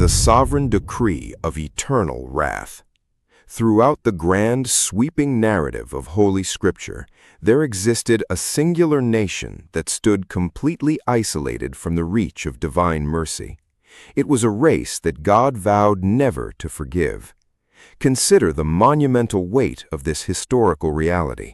the sovereign decree of eternal wrath. Throughout the grand, sweeping narrative of Holy Scripture, there existed a singular nation that stood completely isolated from the reach of divine mercy. It was a race that God vowed never to forgive. Consider the monumental weight of this historical reality.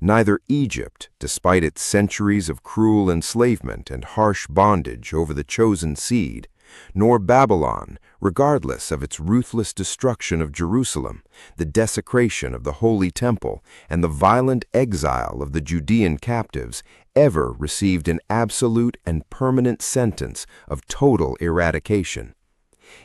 Neither Egypt, despite its centuries of cruel enslavement and harsh bondage over the chosen seed, nor Babylon, regardless of its ruthless destruction of Jerusalem, the desecration of the Holy Temple, and the violent exile of the Judean captives, ever received an absolute and permanent sentence of total eradication.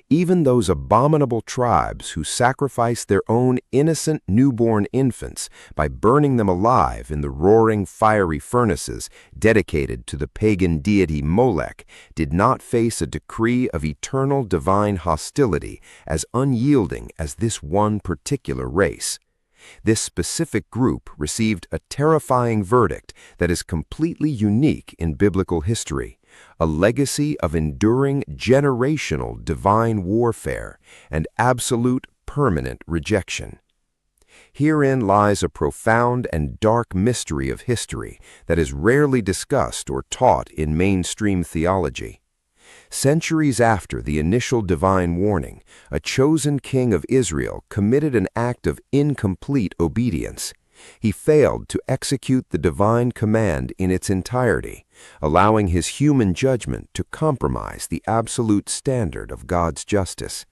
Even those abominable tribes who sacrificed their own innocent newborn infants by burning them alive in the roaring fiery furnaces dedicated to the pagan deity Molech did not face a decree of eternal divine hostility as unyielding as this one particular race. This specific group received a terrifying verdict that is completely unique in biblical history. A legacy of enduring generational divine warfare and absolute permanent rejection. Herein lies a profound and dark mystery of history that is rarely discussed or taught in mainstream theology. Centuries after the initial divine warning, a chosen king of Israel committed an act of incomplete obedience. He failed to execute the divine command in its entirety, allowing his human judgment to compromise the absolute standard of God's justice.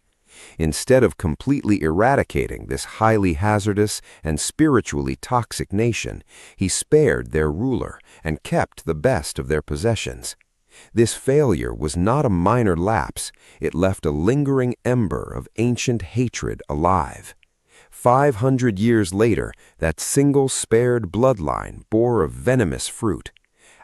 Instead of completely eradicating this highly hazardous and spiritually toxic nation, he spared their ruler and kept the best of their possessions. This failure was not a minor lapse. It left a lingering ember of ancient hatred alive. 500 years later, that single spared bloodline bore a venomous fruit.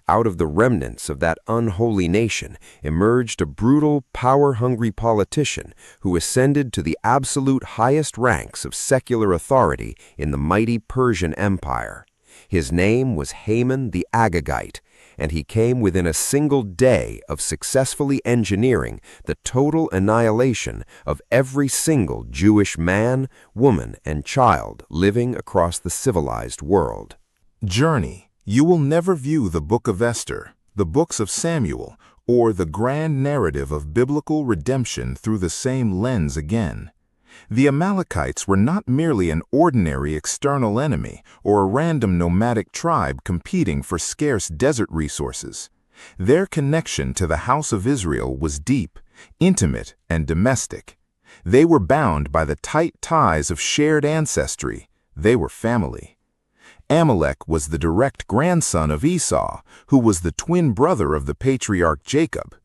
Out of the remnants of that unholy nation emerged a brutal, power-hungry politician who ascended to the absolute highest ranks of secular authority in the mighty Persian Empire. His name was Haman the Agagite, and he came within a single day of successfully engineering the total annihilation of every single Jewish man, woman, and child living across the civilized world. Journey. You will never view the Book of Esther, the books of Samuel, or the grand narrative of biblical redemption through the same lens again. The Amalekites were not merely an ordinary external enemy or a random nomadic tribe competing for scarce desert resources. Their connection to the house of Israel was deep, intimate, and domestic. They were bound by the tight ties of shared ancestry. They were family. Amalek was the direct grandson of Esau, who was the twin brother of the patriarch Jacob.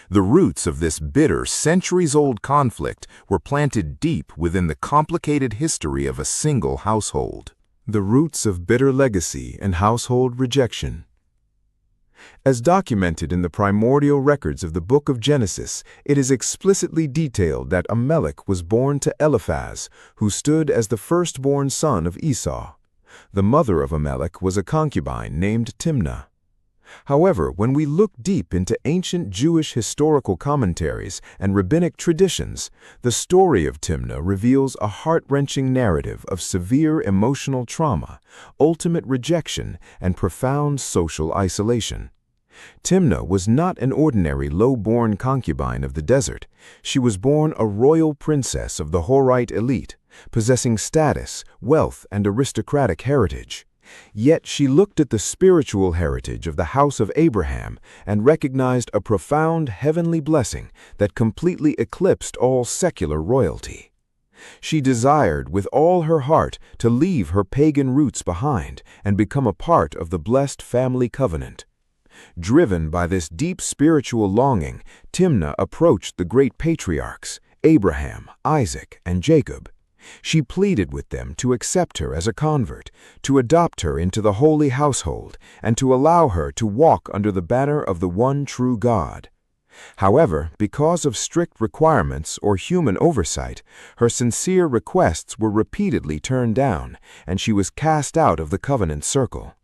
The roots of this bitter, centuries-old conflict were planted deep within the complicated history of a single household. The roots of bitter legacy and household rejection. As documented in the primordial records of the Book of Genesis, it is explicitly detailed that Amalek was born to Eliphaz, who stood as the firstborn son of Esau. The mother of Amalek was a concubine named Timnah. However, when we look deep into ancient Jewish historical commentaries and rabbinic traditions, the story of Timnah reveals a heart-wrenching narrative of severe emotional trauma, ultimate rejection, and profound social isolation. Timnah was not an ordinary low-born concubine of the desert. She was born a royal princess of the Horite elite, possessing status, wealth, and aristocratic heritage. Yet she looked at the spiritual heritage of the house of Abraham and recognized a profound heavenly blessing that completely eclipsed all secular royalty. She desired with all her heart to leave her pagan roots behind and become a part of the blessed family covenant. Driven by this deep spiritual longing, Timnah approached the great patriarchs, Abraham, Isaac, and Jacob. She pleaded with them to accept her as a convert, to adopt her into the holy household, and to allow her to walk under the banner of the one true God. However, because of strict requirements or human oversight, her sincere requests were repeatedly turned down, and she was cast out of the covenant circle.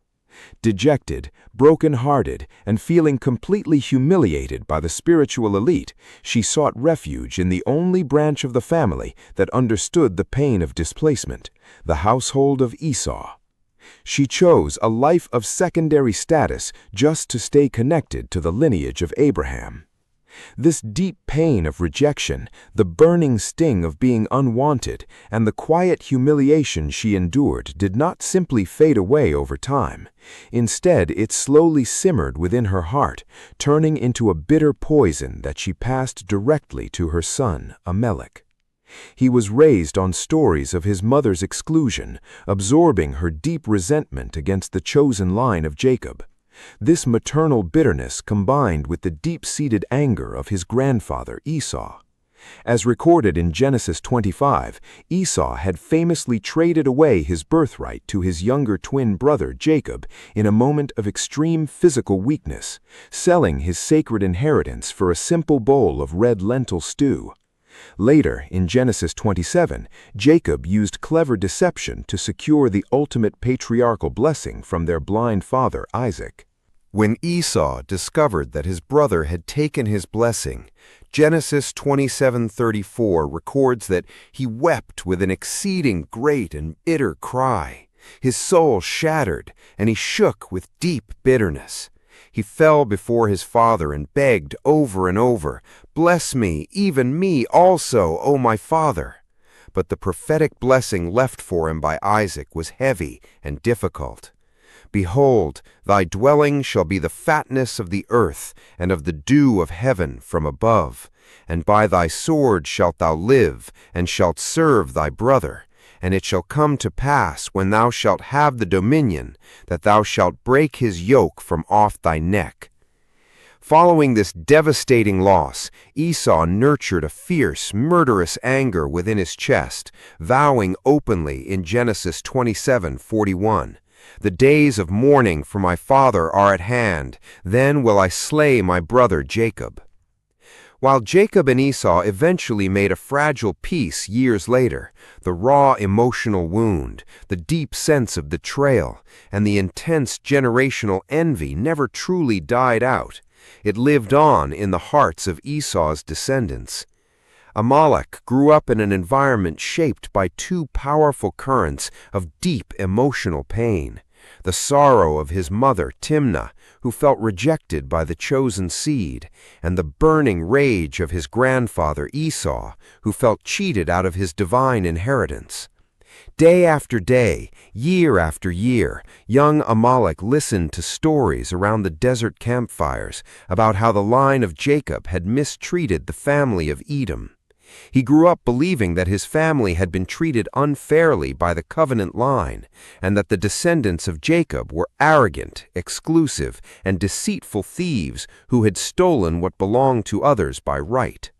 Dejected, broken-hearted, and feeling completely humiliated by the spiritual elite, she sought refuge in the only branch of the family that understood the pain of displacement, the household of Esau. She chose a life of secondary status just to stay connected to the lineage of Abraham. This deep pain of rejection, the burning sting of being unwanted, and the quiet humiliation she endured did not simply fade away over time. Instead, it slowly simmered within her heart, turning into a bitter poison that she passed directly to her son, Amalek. He was raised on stories of his mother's exclusion, absorbing her deep resentment against the chosen line of Jacob. This maternal bitterness combined with the deep-seated anger of his grandfather Esau. As recorded in Genesis 25, Esau had famously traded away his birthright to his younger twin brother Jacob in a moment of extreme physical weakness, selling his sacred inheritance for a simple bowl of red lentil stew. Later, in Genesis 27, Jacob used clever deception to secure the ultimate patriarchal blessing from their blind father Isaac. When Esau discovered that his brother had taken his blessing, Genesis 27:34 records that he wept with an exceeding great and bitter cry. His soul shattered, and he shook with deep bitterness. He fell before his father and begged over and over, "Bless me, even me also, O my father." But the prophetic blessing left for him by Isaac was heavy and difficult. "Behold, thy dwelling shall be the fatness of the earth, and of the dew of heaven from above. And by thy sword shalt thou live, and shalt serve thy brother. And it shall come to pass, when thou shalt have the dominion, that thou shalt break his yoke from off thy neck." Following this devastating loss, Esau nurtured a fierce, murderous anger within his chest, vowing openly in Genesis 27:41, "The days of mourning for my father are at hand, then will I slay my brother Jacob." While Jacob and Esau eventually made a fragile peace years later, the raw emotional wound, the deep sense of betrayal, and the intense generational envy never truly died out. It lived on in the hearts of Esau's descendants. Amalek grew up in an environment shaped by two powerful currents of deep emotional pain: the sorrow of his mother Timnah, who felt rejected by the chosen seed, and the burning rage of his grandfather Esau, who felt cheated out of his divine inheritance. Day after day, year after year, young Amalek listened to stories around the desert campfires about how the line of Jacob had mistreated the family of Edom. He grew up believing that his family had been treated unfairly by the covenant line, and that the descendants of Jacob were arrogant, exclusive, and deceitful thieves who had stolen what belonged to others by right.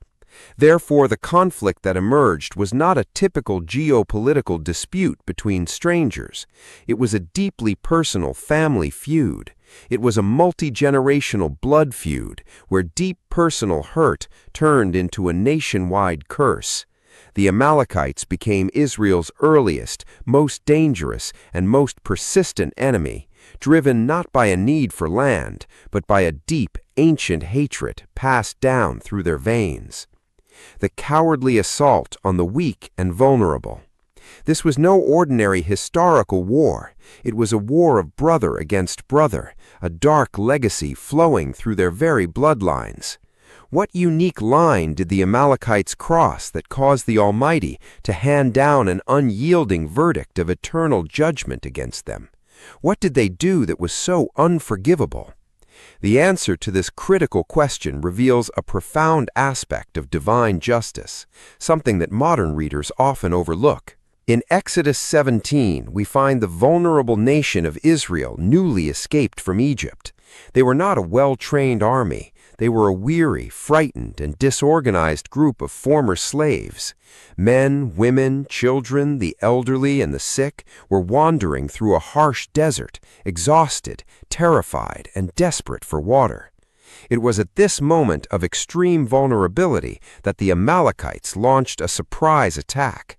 Therefore, the conflict that emerged was not a typical geopolitical dispute between strangers. It was a deeply personal family feud. It was a multi-generational blood feud where deep personal hurt turned into a nationwide curse. The Amalekites became Israel's earliest, most dangerous, and most persistent enemy, driven not by a need for land, but by a deep, ancient hatred passed down through their veins. The cowardly assault on the weak and vulnerable. This was no ordinary historical war. It was a war of brother against brother, a dark legacy flowing through their very bloodlines. What unique line did the Amalekites cross that caused the Almighty to hand down an unyielding verdict of eternal judgment against them? What did they do that was so unforgivable? The answer to this critical question reveals a profound aspect of divine justice, something that modern readers often overlook. In Exodus 17, we find the vulnerable nation of Israel newly escaped from Egypt. They were not a well-trained army. They were a weary, frightened, and disorganized group of former slaves. Men, women, children, the elderly, and the sick were wandering through a harsh desert, exhausted, terrified, and desperate for water. It was at this moment of extreme vulnerability that the Amalekites launched a surprise attack.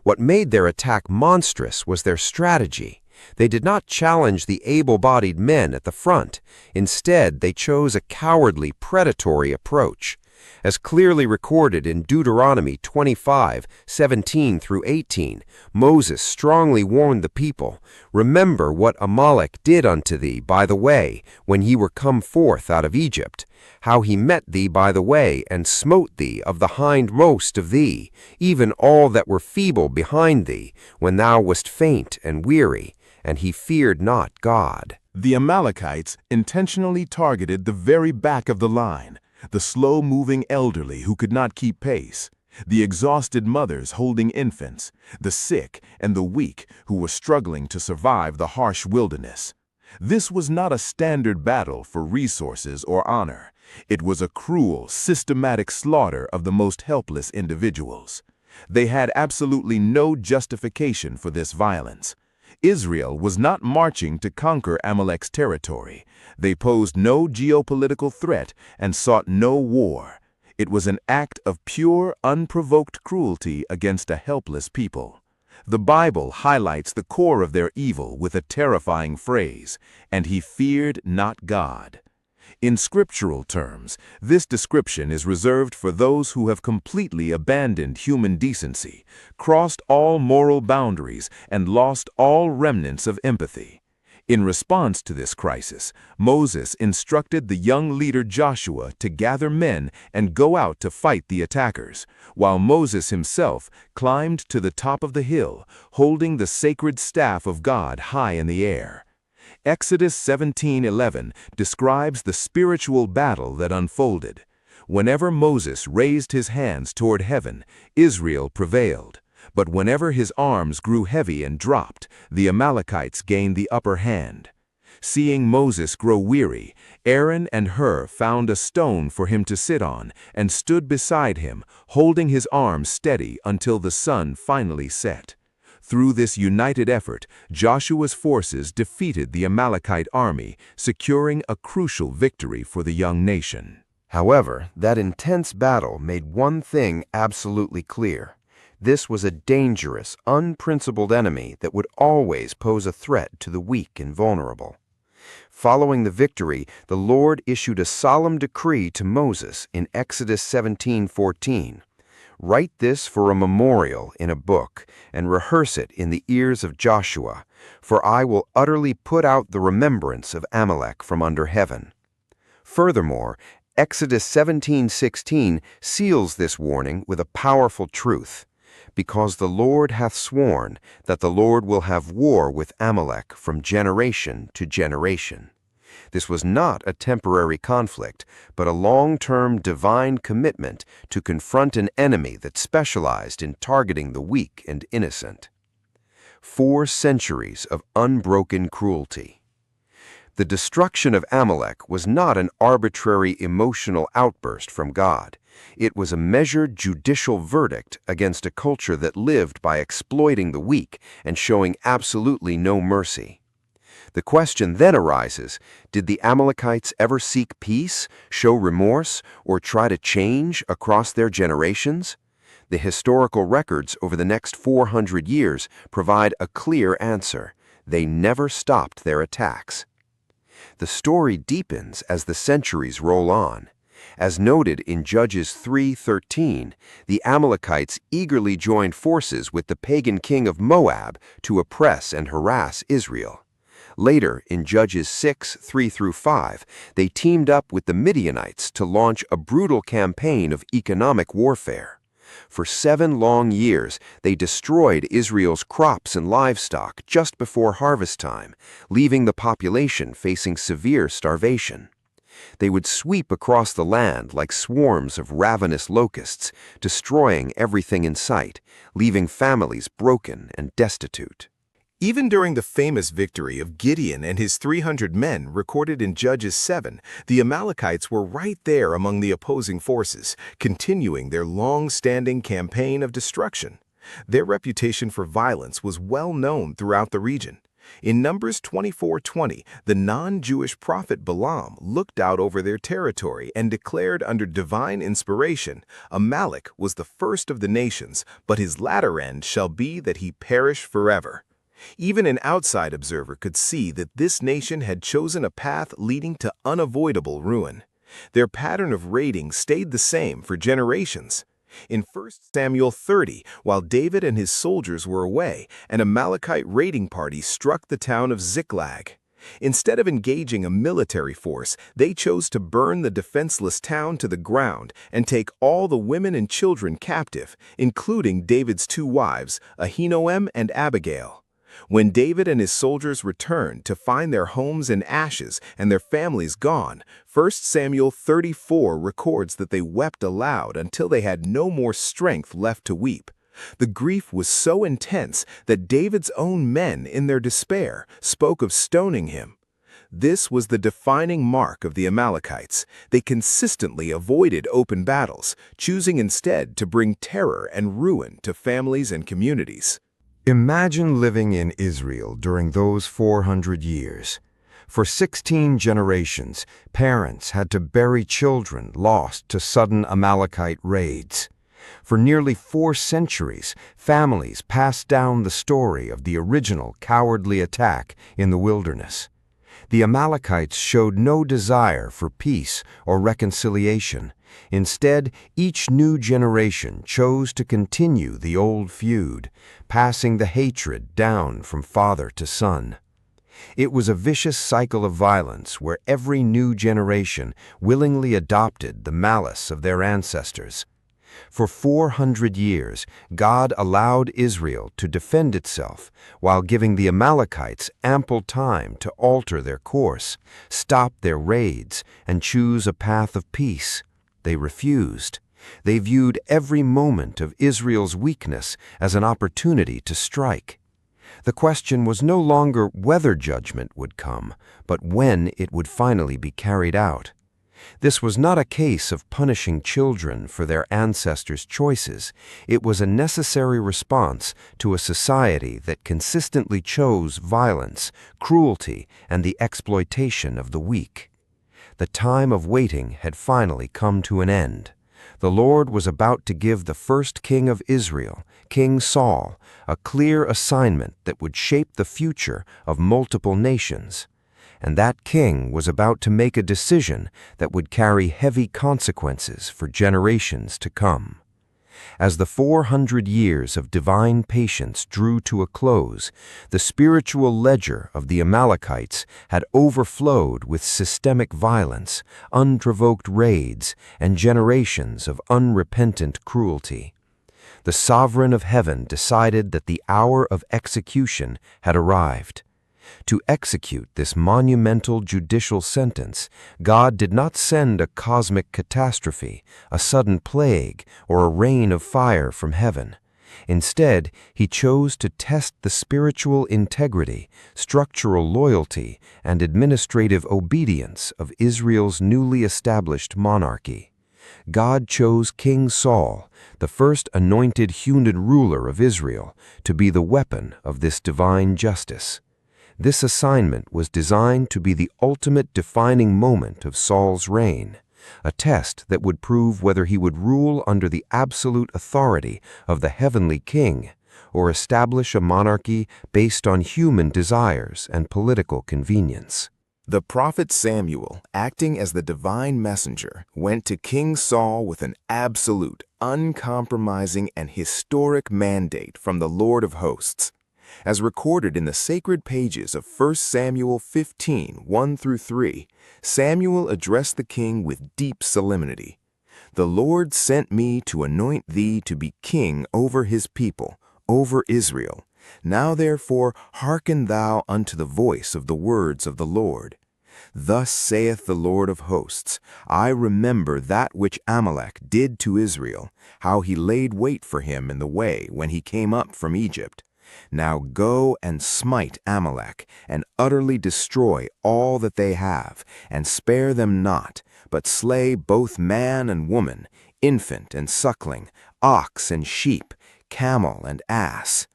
What made their attack monstrous was their strategy. They did not challenge the able-bodied men at the front. Instead, they chose a cowardly, predatory approach. As clearly recorded in Deuteronomy 25:17-18, Moses strongly warned the people, "Remember what Amalek did unto thee by the way, when ye were come forth out of Egypt, how he met thee by the way, and smote thee of the hindmost of thee, even all that were feeble behind thee, when thou wast faint and weary, and he feared not God." The Amalekites intentionally targeted the very back of the line, the slow-moving elderly who could not keep pace, the exhausted mothers holding infants, the sick and the weak who were struggling to survive the harsh wilderness. This was not a standard battle for resources or honor. It was a cruel, systematic slaughter of the most helpless individuals. They had absolutely no justification for this violence. Israel was not marching to conquer Amalek's territory. They posed no geopolitical threat and sought no war. It was an act of pure, unprovoked cruelty against a helpless people. The Bible highlights the core of their evil with a terrifying phrase, "And he feared not God." In scriptural terms, this description is reserved for those who have completely abandoned human decency, crossed all moral boundaries, and lost all remnants of empathy. In response to this crisis, Moses instructed the young leader Joshua to gather men and go out to fight the attackers, while Moses himself climbed to the top of the hill, holding the sacred staff of God high in the air. Exodus 17:11 describes the spiritual battle that unfolded. Whenever Moses raised his hands toward heaven, Israel prevailed. But whenever his arms grew heavy and dropped, the Amalekites gained the upper hand. Seeing Moses grow weary, Aaron and Hur found a stone for him to sit on and stood beside him, holding his arms steady until the sun finally set. Through this united effort, Joshua's forces defeated the Amalekite army, securing a crucial victory for the young nation. However, that intense battle made one thing absolutely clear. This was a dangerous, unprincipled enemy that would always pose a threat to the weak and vulnerable. Following the victory, the Lord issued a solemn decree to Moses in Exodus 17:14. "Write this for a memorial in a book, and rehearse it in the ears of Joshua, for I will utterly put out the remembrance of Amalek from under heaven." Furthermore, Exodus 17:16 seals this warning with a powerful truth. "Because the Lord hath sworn that the Lord will have war with Amalek from generation to generation." This was not a temporary conflict, but a long-term divine commitment to confront an enemy that specialized in targeting the weak and innocent. 4 centuries of unbroken cruelty. The destruction of Amalek was not an arbitrary emotional outburst from God. It was a measured judicial verdict against a culture that lived by exploiting the weak and showing absolutely no mercy. The question then arises, did the Amalekites ever seek peace, show remorse, or try to change across their generations? The historical records over the next 400 years provide a clear answer. They never stopped their attacks. The story deepens as the centuries roll on. As noted in Judges 3:13, the Amalekites eagerly joined forces with the pagan king of Moab to oppress and harass Israel. Later, in Judges 6:3-5, they teamed up with the Midianites to launch a brutal campaign of economic warfare. For 7 long years, they destroyed Israel's crops and livestock just before harvest time, leaving the population facing severe starvation. They would sweep across the land like swarms of ravenous locusts, destroying everything in sight, leaving families broken and destitute. Even during the famous victory of Gideon and his 300 men recorded in Judges 7, the Amalekites were right there among the opposing forces, continuing their long-standing campaign of destruction. Their reputation for violence was well known throughout the region. In Numbers 24:20, the non-Jewish prophet Balaam looked out over their territory and declared under divine inspiration, "Amalek was the first of the nations, but his latter end shall be that he perish forever." Even an outside observer could see that this nation had chosen a path leading to unavoidable ruin. Their pattern of raiding stayed the same for generations. In 1 Samuel 30, while David and his soldiers were away, an Amalekite raiding party struck the town of Ziklag. Instead of engaging a military force, they chose to burn the defenseless town to the ground and take all the women and children captive, including David's two wives, Ahinoam and Abigail. When David and his soldiers returned to find their homes in ashes and their families gone, 1 Samuel 34 records that they wept aloud until they had no more strength left to weep. The grief was so intense that David's own men, in their despair, spoke of stoning him. This was the defining mark of the Amalekites. They consistently avoided open battles, choosing instead to bring terror and ruin to families and communities. Imagine living in Israel during those 400 years. For 16 generations, parents had to bury children lost to sudden Amalekite raids. For nearly 4 centuries, families passed down the story of the original cowardly attack in the wilderness. The Amalekites showed no desire for peace or reconciliation. Instead, each new generation chose to continue the old feud, passing the hatred down from father to son. It was a vicious cycle of violence where every new generation willingly adopted the malice of their ancestors. For 400 years, God allowed Israel to defend itself while giving the Amalekites ample time to alter their course, stop their raids, and choose a path of peace. They refused. They viewed every moment of Israel's weakness as an opportunity to strike. The question was no longer whether judgment would come, but when it would finally be carried out. This was not a case of punishing children for their ancestors' choices. It was a necessary response to a society that consistently chose violence, cruelty, and the exploitation of the weak. The time of waiting had finally come to an end. The Lord was about to give the first king of Israel, King Saul, a clear assignment that would shape the future of multiple nations. And that king was about to make a decision that would carry heavy consequences for generations to come. As the 400 years of divine patience drew to a close, the spiritual ledger of the Amalekites had overflowed with systemic violence, unprovoked raids, and generations of unrepentant cruelty. The sovereign of heaven decided that the hour of execution had arrived. To execute this monumental judicial sentence, God did not send a cosmic catastrophe, a sudden plague, or a rain of fire from heaven. Instead, he chose to test the spiritual integrity, structural loyalty, and administrative obedience of Israel's newly established monarchy. God chose King Saul, the first anointed human ruler of Israel, to be the weapon of this divine justice. This assignment was designed to be the ultimate defining moment of Saul's reign, a test that would prove whether he would rule under the absolute authority of the heavenly king or establish a monarchy based on human desires and political convenience. The prophet Samuel, acting as the divine messenger, went to King Saul with an absolute, uncompromising, and historic mandate from the Lord of hosts. As recorded in the sacred pages of 1 Samuel 15, 1-3, Samuel addressed the king with deep solemnity. "The Lord sent me to anoint thee to be king over his people, over Israel. Now therefore hearken thou unto the voice of the words of the Lord. Thus saith the Lord of hosts, I remember that which Amalek did to Israel, how he laid wait for him in the way when he came up from Egypt. Now go and smite Amalek, and utterly destroy all that they have, and spare them not, but slay both man and woman, infant and suckling, ox and sheep, camel and ass."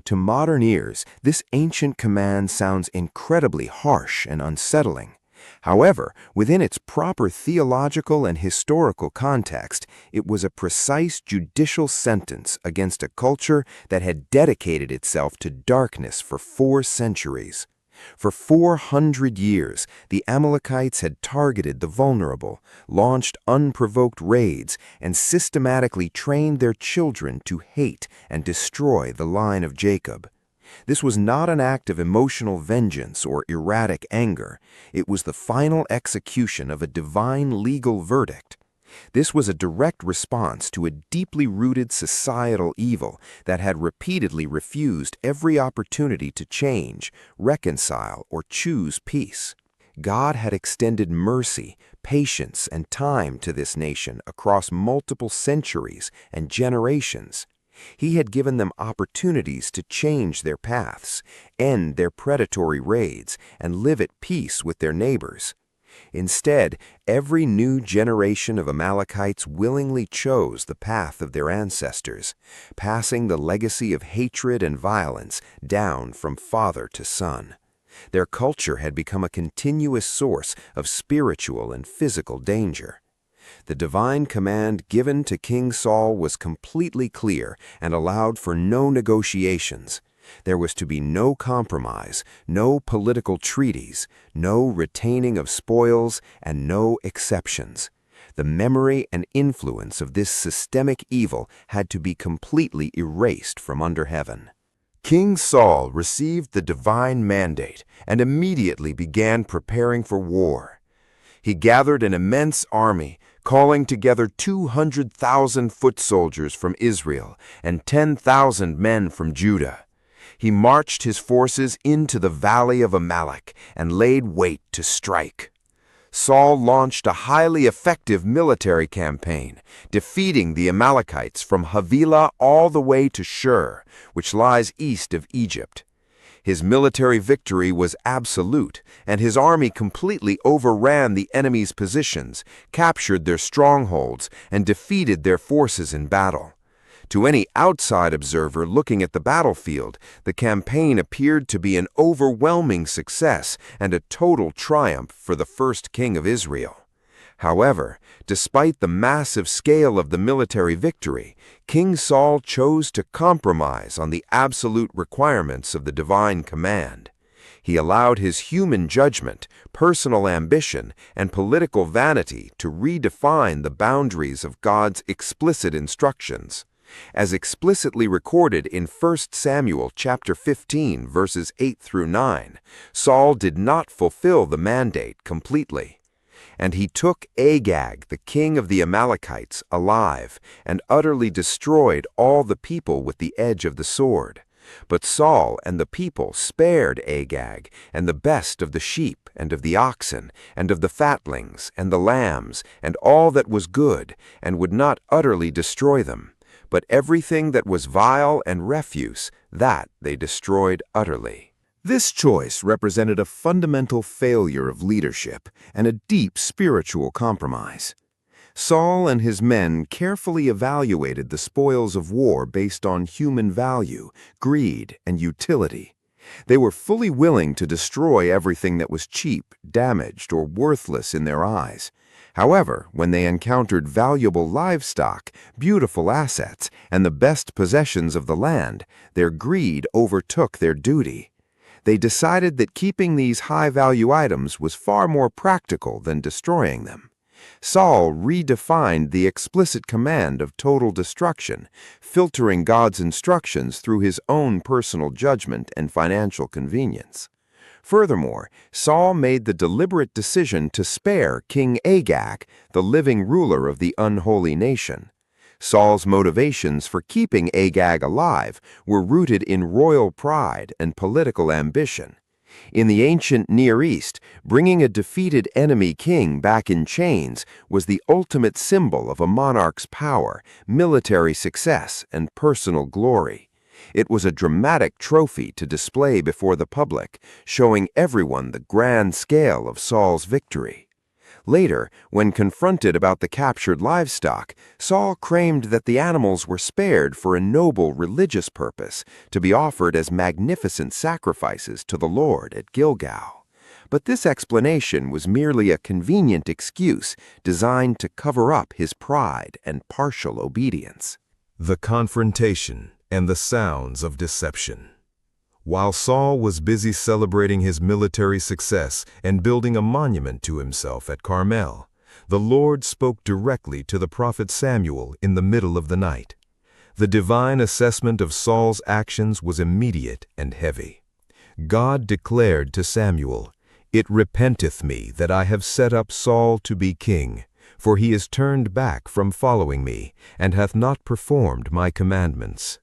To modern ears, this ancient command sounds incredibly harsh and unsettling. However, within its proper theological and historical context, it was a precise judicial sentence against a culture that had dedicated itself to darkness for 4 centuries. For 400 years, the Amalekites had targeted the vulnerable, launched unprovoked raids, and systematically trained their children to hate and destroy the line of Jacob. This was not an act of emotional vengeance or erratic anger. It was the final execution of a divine legal verdict. This was a direct response to a deeply rooted societal evil that had repeatedly refused every opportunity to change, reconcile, or choose peace. God had extended mercy, patience, and time to this nation across multiple centuries and generations. He had given them opportunities to change their paths, end their predatory raids, and live at peace with their neighbors. Instead, every new generation of Amalekites willingly chose the path of their ancestors, passing the legacy of hatred and violence down from father to son. Their culture had become a continuous source of spiritual and physical danger. The divine command given to King Saul was completely clear and allowed for no negotiations. There was to be no compromise, no political treaties, no retaining of spoils, and no exceptions. The memory and influence of this systemic evil had to be completely erased from under heaven. King Saul received the divine mandate and immediately began preparing for war. He gathered an immense army, calling together 200,000 foot soldiers from Israel and 10,000 men from Judah. He marched his forces into the valley of Amalek and laid wait to strike. Saul launched a highly effective military campaign, defeating the Amalekites from Havilah all the way to Shur, which lies east of Egypt. His military victory was absolute, and his army completely overran the enemy's positions, captured their strongholds, and defeated their forces in battle. To any outside observer looking at the battlefield, the campaign appeared to be an overwhelming success and a total triumph for the first king of Israel. However, despite the massive scale of the military victory, King Saul chose to compromise on the absolute requirements of the divine command. He allowed his human judgment, personal ambition, and political vanity to redefine the boundaries of God's explicit instructions. As explicitly recorded in 1 Samuel chapter 15, verses 8 through 9, Saul did not fulfill the mandate completely. And he took Agag, the king of the Amalekites, alive, and utterly destroyed all the people with the edge of the sword. But Saul and the people spared Agag, and the best of the sheep, and of the oxen, and of the fatlings, and the lambs, and all that was good, and would not utterly destroy them. But everything that was vile and refuse, that they destroyed utterly. This choice represented a fundamental failure of leadership and a deep spiritual compromise. Saul and his men carefully evaluated the spoils of war based on human value, greed, and utility. They were fully willing to destroy everything that was cheap, damaged, or worthless in their eyes. However, when they encountered valuable livestock, beautiful assets, and the best possessions of the land, their greed overtook their duty. They decided that keeping these high-value items was far more practical than destroying them. Saul redefined the explicit command of total destruction, filtering God's instructions through his own personal judgment and financial convenience. Furthermore, Saul made the deliberate decision to spare King Agag, the living ruler of the unholy nation. Saul's motivations for keeping Agag alive were rooted in royal pride and political ambition. In the ancient Near East, bringing a defeated enemy king back in chains was the ultimate symbol of a monarch's power, military success, and personal glory. It was a dramatic trophy to display before the public, showing everyone the grand scale of Saul's victory. Later, when confronted about the captured livestock, Saul claimed that the animals were spared for a noble religious purpose, to be offered as magnificent sacrifices to the Lord at Gilgal. But this explanation was merely a convenient excuse designed to cover up his pride and partial obedience. The confrontation and the sounds of deception. While Saul was busy celebrating his military success and building a monument to himself at Carmel, the Lord spoke directly to the prophet Samuel in the middle of the night. The divine assessment of Saul's actions was immediate and heavy. God declared to Samuel, "It repenteth me that I have set up Saul to be king, for he is turned back from following me, and hath not performed my commandments."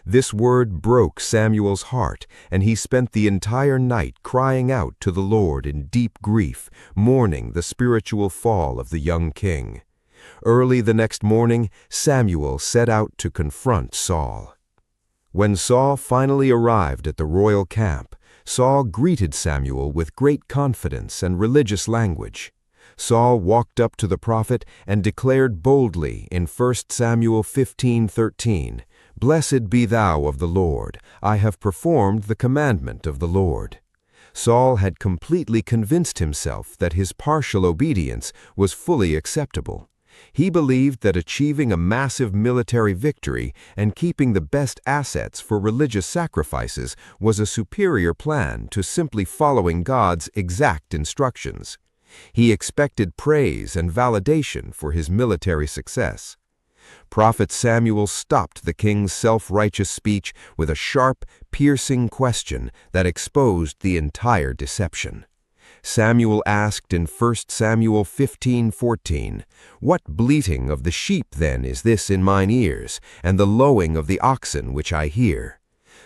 This word broke Samuel's heart, and he spent the entire night crying out to the Lord in deep grief, mourning the spiritual fall of the young king. Early the next morning, Samuel set out to confront Saul. When Saul finally arrived at the royal camp, Saul greeted Samuel with great confidence and religious language. Saul walked up to the prophet and declared boldly in 1 Samuel 15:13, "Blessed be thou of the Lord, I have performed the commandment of the Lord." Saul had completely convinced himself that his partial obedience was fully acceptable. He believed that achieving a massive military victory and keeping the best assets for religious sacrifices was a superior plan to simply following God's exact instructions. He expected praise and validation for his military success. Prophet Samuel stopped the king's self-righteous speech with a sharp, piercing question that exposed the entire deception. Samuel asked in 1 Samuel 15:14, "What bleating of the sheep then is this in mine ears, and the lowing of the oxen which I hear?"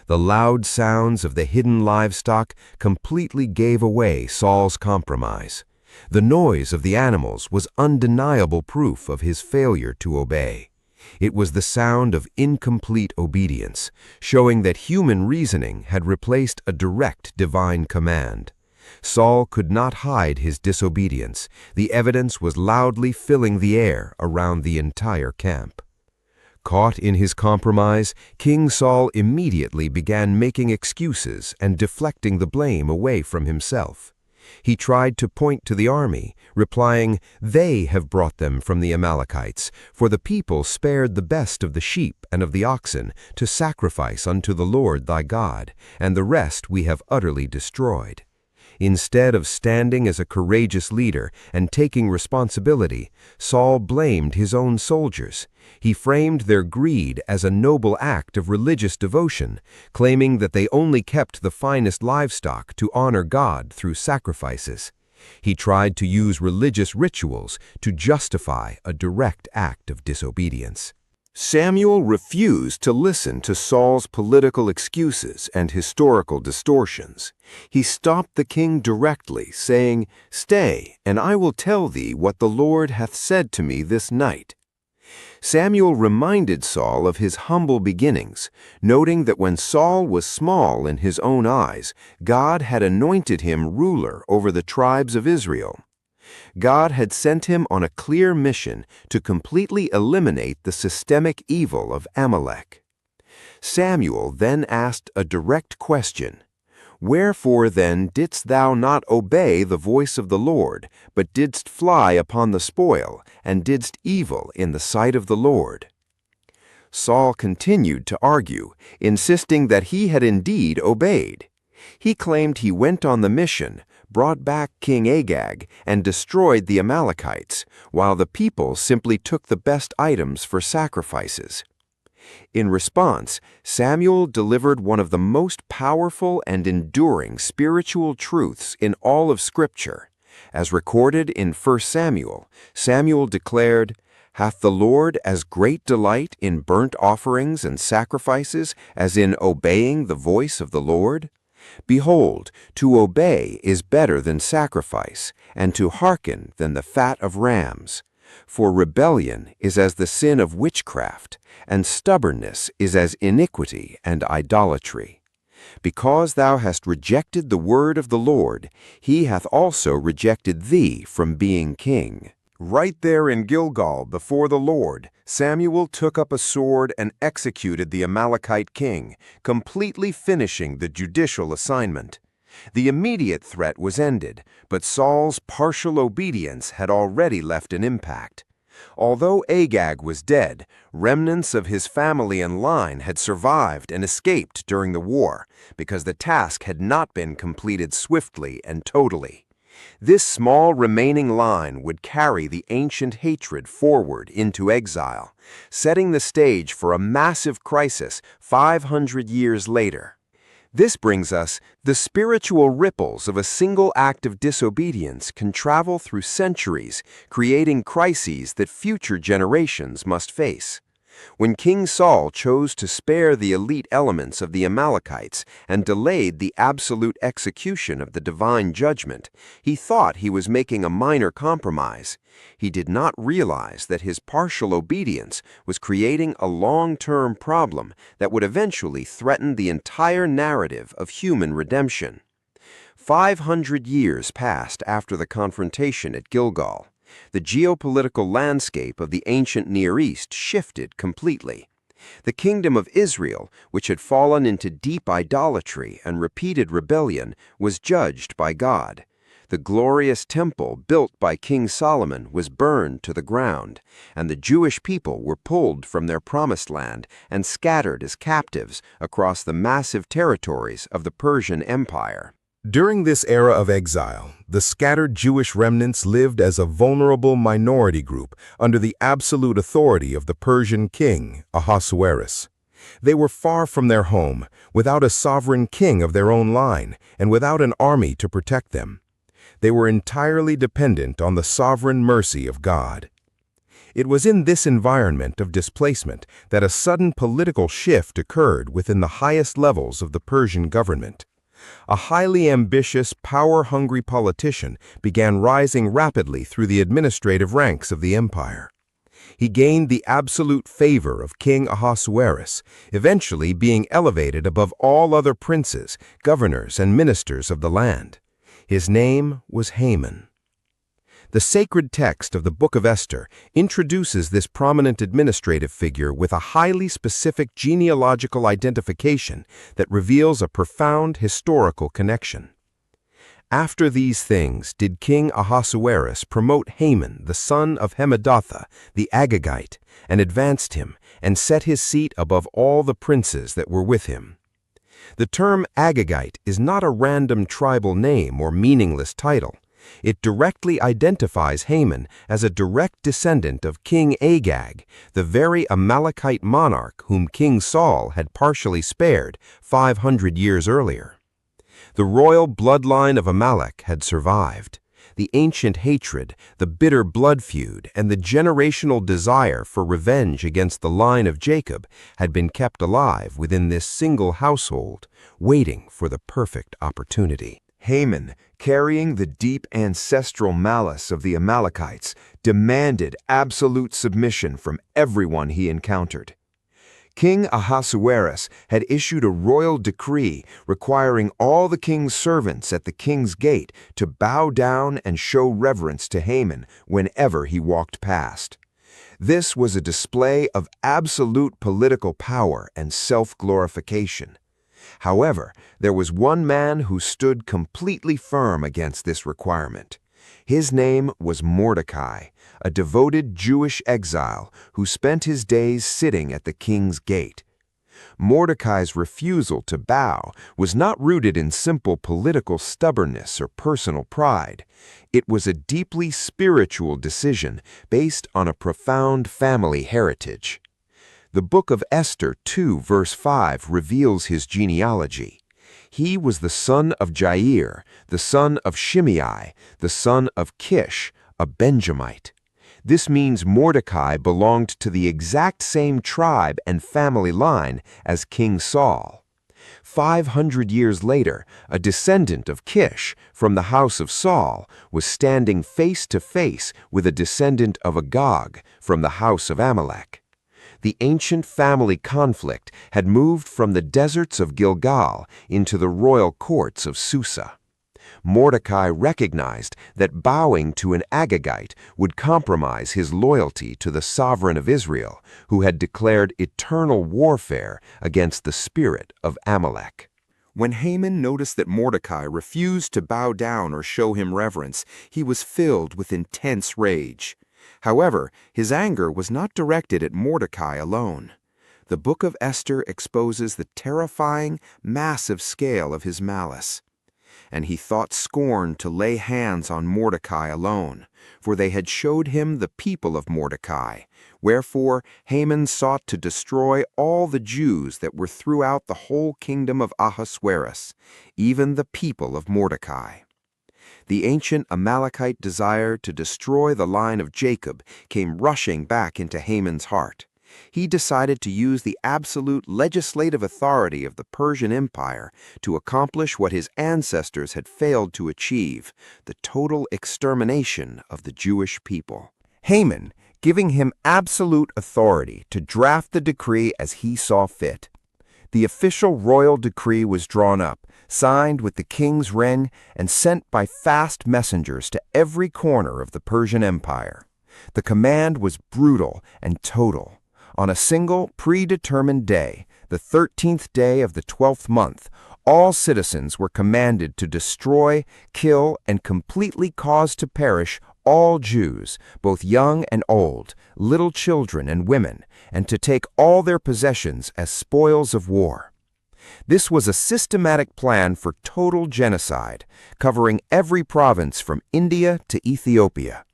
The loud sounds of the hidden livestock completely gave away Saul's compromise. The noise of the animals was undeniable proof of his failure to obey. It was the sound of incomplete obedience, showing that human reasoning had replaced a direct divine command. Saul could not hide his disobedience. The evidence was loudly filling the air around the entire camp. Caught in his compromise, King Saul immediately began making excuses and deflecting the blame away from himself. He tried to point to the army, replying, "They have brought them from the Amalekites, for the people spared the best of the sheep and of the oxen to sacrifice unto the Lord thy God, and the rest we have utterly destroyed." Instead of standing as a courageous leader and taking responsibility, Saul blamed his own soldiers. He framed their greed as a noble act of religious devotion, claiming that they only kept the finest livestock to honor God through sacrifices. He tried to use religious rituals to justify a direct act of disobedience. Samuel refused to listen to Saul's political excuses and historical distortions. He stopped the king directly, saying, "Stay, and I will tell thee what the Lord hath said to me this night." Samuel reminded Saul of his humble beginnings, noting that when Saul was small in his own eyes, God had anointed him ruler over the tribes of Israel. God had sent him on a clear mission to completely eliminate the systemic evil of Amalek. Samuel then asked a direct question, "Wherefore then didst thou not obey the voice of the Lord, but didst fly upon the spoil, and didst evil in the sight of the Lord?" Saul continued to argue, insisting that he had indeed obeyed. He claimed he went on the mission, brought back King Agag, and destroyed the Amalekites, while the people simply took the best items for sacrifices. In response, Samuel delivered one of the most powerful and enduring spiritual truths in all of Scripture. As recorded in 1 Samuel, Samuel declared, "Hath the Lord as great delight in burnt offerings and sacrifices as in obeying the voice of the Lord? Behold, to obey is better than sacrifice, and to hearken than the fat of rams. For rebellion is as the sin of witchcraft, and stubbornness is as iniquity and idolatry. Because thou hast rejected the word of the Lord, he hath also rejected thee from being king." Right there in Gilgal before the Lord, Samuel took up a sword and executed the Amalekite king, completely finishing the judicial assignment. The immediate threat was ended, but Saul's partial obedience had already left an impact. Although Agag was dead, remnants of his family and line had survived and escaped during the war because the task had not been completed swiftly and totally. This small remaining line would carry the ancient hatred forward into exile, setting the stage for a massive crisis 500 years later. This brings us, the spiritual ripples of a single act of disobedience can travel through centuries, creating crises that future generations must face. When King Saul chose to spare the elite elements of the Amalekites and delayed the absolute execution of the divine judgment, he thought he was making a minor compromise. He did not realize that his partial obedience was creating a long-term problem that would eventually threaten the entire narrative of human redemption. 500 years passed after the confrontation at Gilgal. The geopolitical landscape of the ancient Near East shifted completely. The kingdom of Israel, which had fallen into deep idolatry and repeated rebellion, was judged by God. The glorious temple built by King Solomon was burned to the ground, and the Jewish people were pulled from their promised land and scattered as captives across the massive territories of the Persian Empire. During this era of exile, the scattered Jewish remnants lived as a vulnerable minority group under the absolute authority of the Persian king, Ahasuerus. They were far from their home, without a sovereign king of their own line, and without an army to protect them. They were entirely dependent on the sovereign mercy of God. It was in this environment of displacement that a sudden political shift occurred within the highest levels of the Persian government. A highly ambitious, power-hungry politician began rising rapidly through the administrative ranks of the empire. He gained the absolute favor of King Ahasuerus, eventually being elevated above all other princes, governors, and ministers of the land. His name was Haman. The sacred text of the Book of Esther introduces this prominent administrative figure with a highly specific genealogical identification that reveals a profound historical connection. After these things did King Ahasuerus promote Haman, the son of Hammedatha, the Agagite, and advanced him, and set his seat above all the princes that were with him. The term Agagite is not a random tribal name or meaningless title. It directly identifies Haman as a direct descendant of King Agag, the very Amalekite monarch whom King Saul had partially spared 500 years earlier. The royal bloodline of Amalek had survived. The ancient hatred, the bitter blood feud, and the generational desire for revenge against the line of Jacob had been kept alive within this single household, waiting for the perfect opportunity. Haman, carrying the deep ancestral malice of the Amalekites, demanded absolute submission from everyone he encountered. King Ahasuerus had issued a royal decree requiring all the king's servants at the king's gate to bow down and show reverence to Haman whenever he walked past. This was a display of absolute political power and self-glorification. However, there was one man who stood completely firm against this requirement. His name was Mordecai, a devoted Jewish exile who spent his days sitting at the king's gate. Mordecai's refusal to bow was not rooted in simple political stubbornness or personal pride. It was a deeply spiritual decision based on a profound family heritage. The book of Esther 2 verse 5 reveals his genealogy. He was the son of Jair, the son of Shimei, the son of Kish, a Benjamite. This means Mordecai belonged to the exact same tribe and family line as King Saul. 500 years later, a descendant of Kish from the house of Saul was standing face to face with a descendant of Agag from the house of Amalek. The ancient family conflict had moved from the deserts of Gilgal into the royal courts of Susa. Mordecai recognized that bowing to an Agagite would compromise his loyalty to the sovereign of Israel, who had declared eternal warfare against the spirit of Amalek. When Haman noticed that Mordecai refused to bow down or show him reverence, he was filled with intense rage. However, his anger was not directed at Mordecai alone. The book of Esther exposes the terrifying, massive scale of his malice. And he thought scorn to lay hands on Mordecai alone, for they had showed him the people of Mordecai. Wherefore Haman sought to destroy all the Jews that were throughout the whole kingdom of Ahasuerus, even the people of Mordecai. The ancient Amalekite desire to destroy the line of Jacob came rushing back into Haman's heart. He decided to use the absolute legislative authority of the Persian Empire to accomplish what his ancestors had failed to achieve, the total extermination of the Jewish people. Haman, giving him absolute authority to draft the decree as he saw fit. The official royal decree was drawn up, signed with the king's ring, and sent by fast messengers to every corner of the Persian Empire. The command was brutal and total. On a single predetermined day, the 13th day of the 12th month, all citizens were commanded to destroy, kill, and completely cause to perish all Jews, both young and old, little children and women, and to take all their possessions as spoils of war. This was a systematic plan for total genocide, covering every province from India to Ethiopia.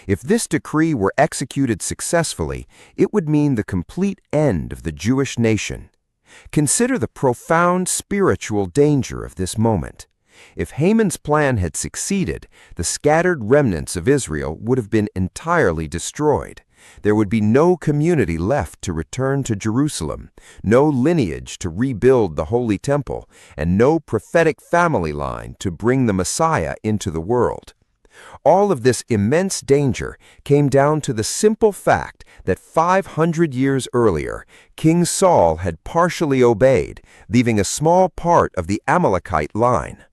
If this decree were executed successfully, it would mean the complete end of the Jewish nation. Consider the profound spiritual danger of this moment. If Haman's plan had succeeded, the scattered remnants of Israel would have been entirely destroyed. There would be no community left to return to Jerusalem, no lineage to rebuild the Holy Temple, and no prophetic family line to bring the Messiah into the world. All of this immense danger came down to the simple fact that 500 years earlier, King Saul had partially obeyed, leaving a small part of the Amalekite line.